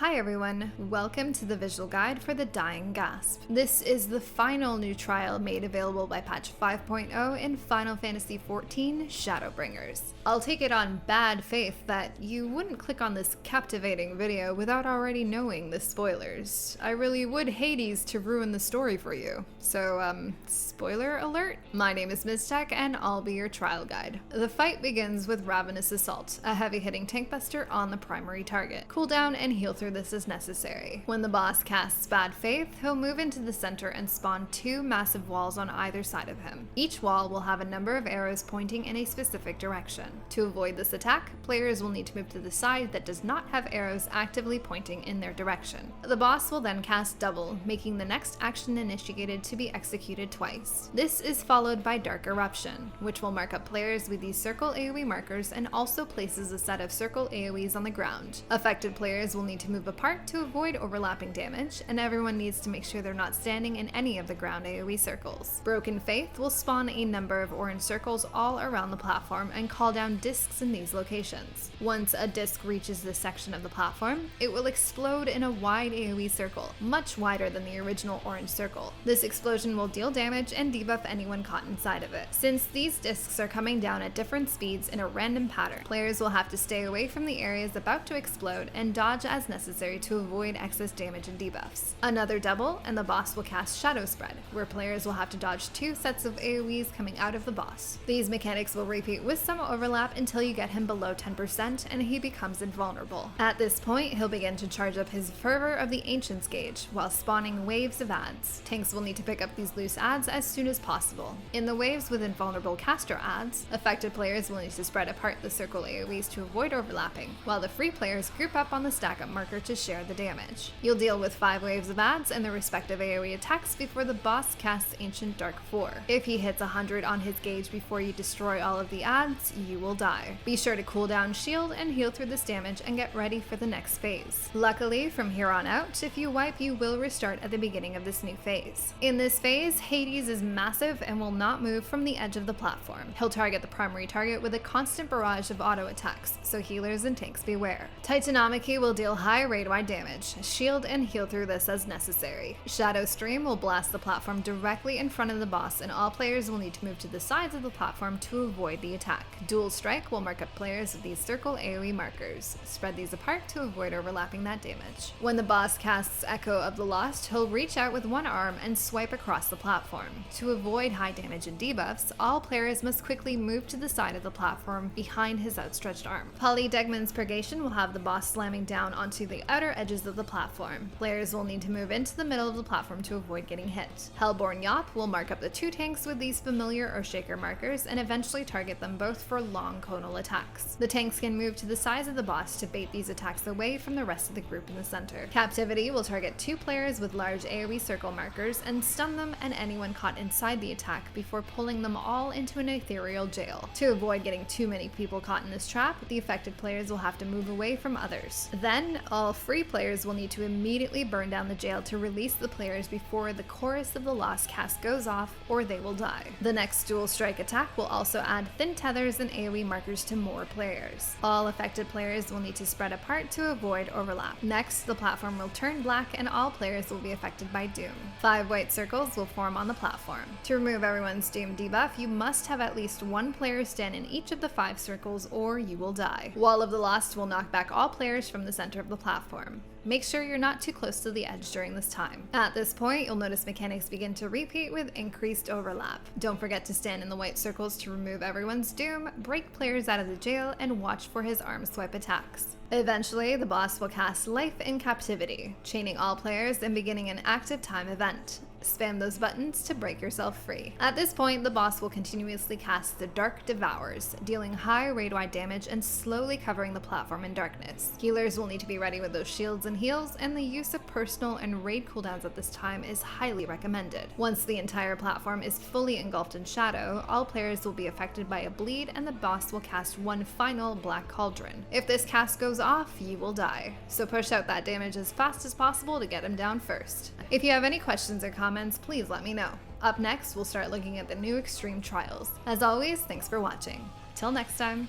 Hi everyone, welcome to the visual guide for the Dying Gasp. This is the final new trial made available by patch 5.0 in Final Fantasy XIV Shadowbringers. I'll take it on bad faith that you wouldn't click on this captivating video without already knowing the spoilers. I really would Hades to ruin the story for you. So, spoiler alert? My name is Miztech and I'll be your trial guide. The fight begins with Ravenous Assault, a heavy-hitting tank buster on the primary target. Cooldown and heal through this as necessary. When the boss casts Bad Faith, he'll move into the center and spawn two massive walls on either side of him. Each wall will have a number of arrows pointing in a specific direction. To avoid this attack, players will need to move to the side that does not have arrows actively pointing in their direction. The boss will then cast Double, making the next action initiated to be executed twice. This is followed by Dark Eruption, which will mark up players with these circle AoE markers and also places a set of circle AoEs on the ground. Affected players will need to move apart to avoid overlapping damage, and everyone needs to make sure they're not standing in any of the ground AoE circles. Broken Faith will spawn a number of orange circles all around the platform and call down discs in these locations. Once a disc reaches this section of the platform, it will explode in a wide AoE circle, much wider than the original orange circle. This explosion will deal damage and debuff anyone caught inside of it. Since these discs are coming down at different speeds in a random pattern, players will have to stay away from the areas about to explode and dodge as necessary to avoid excess damage and debuffs. Another double, and the boss will cast Shadowspread, where players will have to dodge two sets of AoEs coming out of the boss. These mechanics will repeat with some overlap until you get him below 10% and he becomes invulnerable. At this point, he'll begin to charge up his Fervor of the Ancients gauge while spawning waves of adds. Tanks will need to pick up these loose adds as soon as possible. In the waves with invulnerable caster adds, affected players will need to spread apart the circle AoEs to avoid overlapping, while the free players group up on the stack up marker to share the damage. You'll deal with 5 waves of adds and the respective AoE attacks before the boss casts Ancient Dark 4. If he hits 100 on his gauge before you destroy all of the adds, you will die. Be sure to cool down shield and heal through this damage and get ready for the next phase. Luckily, from here on out, if you wipe, you will restart at the beginning of this new phase. In this phase, Hades is massive and will not move from the edge of the platform. He'll target the primary target with a constant barrage of auto attacks, so healers and tanks beware. Titanomachy will deal high raid-wide damage. Shield and heal through this as necessary. SHADOWSTREAM will blast the platform directly in front of the boss, and all players will need to move to the sides of the platform to avoid the attack. Dual Strike will mark up players with these circle AoE markers. Spread these apart to avoid overlapping that damage. When the boss casts Echo of the Lost, he'll reach out with one arm and swipe across the platform. To avoid high damage and debuffs, all players must quickly move to the side of the platform behind his outstretched arm. POLYDEGMON'S Purgation will have the boss slamming down onto the outer edges of the platform. Players will need to move into the middle of the platform to avoid getting hit. HELLBORN YAWP will mark up the two tanks with these familiar Earthshaker markers and eventually target them both for long conal attacks. The tanks can move to the sides of the boss to bait these attacks away from the rest of the group in the center. Captivity will target two players with large AoE circle markers and stun them and anyone caught inside the attack before pulling them all into an ethereal jail. To avoid getting too many people caught in this trap, the affected players will have to move away from others. Then, all free players will need to immediately burn down the jail to release the players before the Chorus of the Lost cast goes off, or they will die. The next Dual Strike attack will also add thin tethers and AoE markers to more players. All affected players will need to spread apart to avoid overlap. Next, the platform will turn black and all players will be affected by Doom. 5 white circles will form on the platform. To remove everyone's Doom debuff, you must have at least one player stand in each of the 5 circles or you will die. Wall of the Lost will knock back all players from the center of the platform. Make sure you're not too close to the edge during this time. At this point, you'll notice mechanics begin to repeat with increased overlap. Don't forget to stand in the white circles to remove everyone's Doom, break players out of the jail, and watch for his arm swipe attacks. Eventually, the boss will cast Life in Captivity, chaining all players and beginning an active time event. Spam those buttons to break yourself free. At this point, the boss will continuously cast the Dark Devours, dealing high raid-wide damage and slowly covering the platform in darkness. Healers will need to be ready with those shields and heals, and the use of personal and raid cooldowns at this time is highly recommended. Once the entire platform is fully engulfed in shadow, all players will be affected by a bleed and the boss will cast one final Black Cauldron. If this cast goes off, you will die. So push out that damage as fast as possible to get him down first. If you have any questions or comments, please let me know. Up next, we'll start looking at the new extreme trials. As always, thanks for watching. Till next time.